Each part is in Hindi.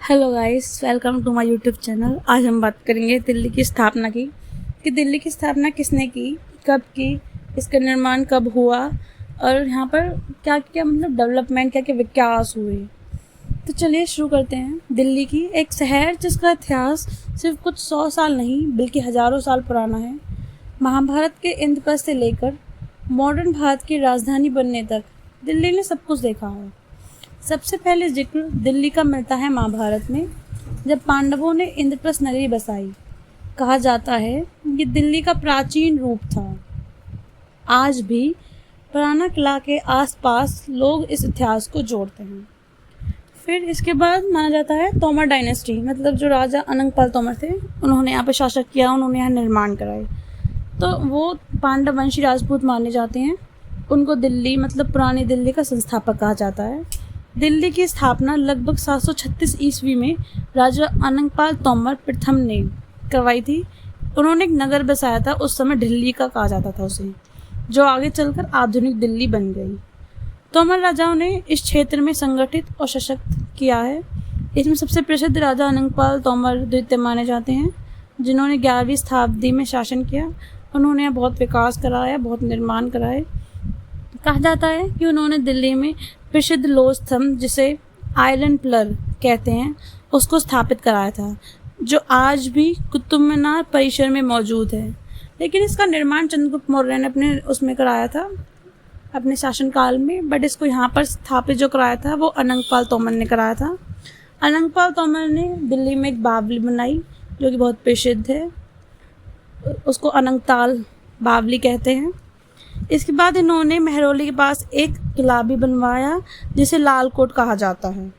Hello guys, welcome to my YouTube channel. आज हम बात करेंगे दिल्ली की स्थापना की कि दिल्ली की स्थापना किसने की, कब की, इसका निर्माण कब हुआ और यहाँ पर क्या क्या डेवलपमेंट, क्या क्या विकास हुए। तो चलिए शुरू करते हैं। दिल्ली की एक शहर जिसका इतिहास सिर्फ कुछ 100 साल नहीं बल्कि हज़ारों साल पुराना है। महाभारत के इंद्रप्रस्थ से लेकर मॉडर्न भारत की राजधानी बनने तक दिल्ली ने सब कुछ देखा है। सबसे पहले जिक्र दिल्ली का मिलता है महाभारत में, जब पांडवों ने इंद्रप्रस्थ नगरी बसाई। कहा जाता है ये दिल्ली का प्राचीन रूप था। आज भी पुराना किला के आसपास लोग इस इतिहास को जोड़ते हैं। फिर इसके बाद माना जाता है तोमर डायनेस्टी, मतलब जो राजा अनंगपाल तोमर थे, उन्होंने यहाँ पर शासक किया, उन्होंने यहाँ निर्माण कराए। तो वो पांडव वंशी राजपूत माने जाते हैं। उनको दिल्ली मतलब पुरानी दिल्ली का संस्थापक कहा जाता है। दिल्ली की स्थापना लगभग 736 ईस्वी में राजा अनंगपाल तोमर प्रथम ने करवाई थी। उन्होंने एक नगर बसाया था, उस समय दिल्ली का कहा जाता था उसे, जो आगे चलकर आधुनिक दिल्ली बन गई। तोमर राजाओं ने इस क्षेत्र में संगठित और सशक्त किया है। इसमें सबसे प्रसिद्ध राजा अनंगपाल तोमर द्वितीय माने जाते हैं, जिन्होंने 11वीं शताब्दी में शासन किया। उन्होंने बहुत विकास कराया, बहुत निर्माण कराए। कहा जाता है कि उन्होंने दिल्ली में प्रसिद्ध लोह स्तंभ, जिसे आयरन पिलर कहते हैं, उसको स्थापित कराया था, जो आज भी कुतुब मीनार परिसर में मौजूद है। लेकिन इसका निर्माण चंद्रगुप्त मौर्य ने अपने उसमें कराया था, अपने शासनकाल में। बट इसको यहाँ पर स्थापित जो कराया था वो अनंगपाल तोमर ने कराया था। अनंगपाल तोमर ने दिल्ली में एक बावली बनाई जो कि बहुत प्रसिद्ध है, उसको अनंगताल बावली कहते हैं। इसके बाद इन्होंने महरौली के पास एक किला भी बनवाया जिसे लाल कोट कहा जाता है।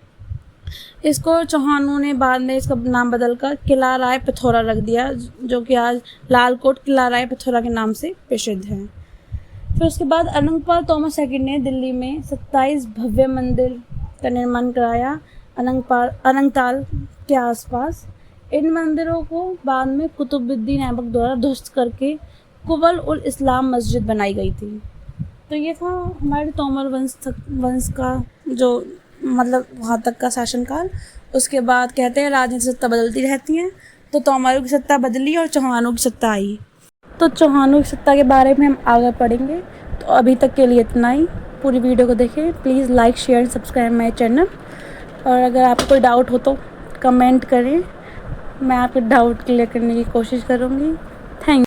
इसको चौहानों ने बाद में इसका नाम बदलकर किला राय पिथौरा रख दिया, जो कि आज लाल कोट किला राय पिथौरा के नाम से प्रसिद्ध है। फिर उसके बाद अनंगपाल तोमर सेकंड ने दिल्ली में 27 भव्य मंदिर का निर्माण कराया अनंगताल के आसपास। इन मंदिरों को बाद में कुतुबुद्दीन ऐबक द्वारा ध्वस्त करके कुवल उल इस्लाम मस्जिद बनाई गई थी। तो ये था हमारे तोमर वंश का जो मतलब वहाँ तक का शासनकाल। उसके बाद कहते हैं राजनीतिक सत्ता बदलती रहती हैं, तो तोमरों की सत्ता बदली और चौहानों की सत्ता आई। तो चौहानों की सत्ता के बारे में हम आगे पढ़ेंगे। तो अभी तक के लिए इतना ही। पूरी वीडियो को देखें। Please like share subscribe my channel. और अगर आपको कोई डाउट हो तो कमेंट करें, मैं आपके डाउट क्लियर करने की कोशिश करूँगी। थैंक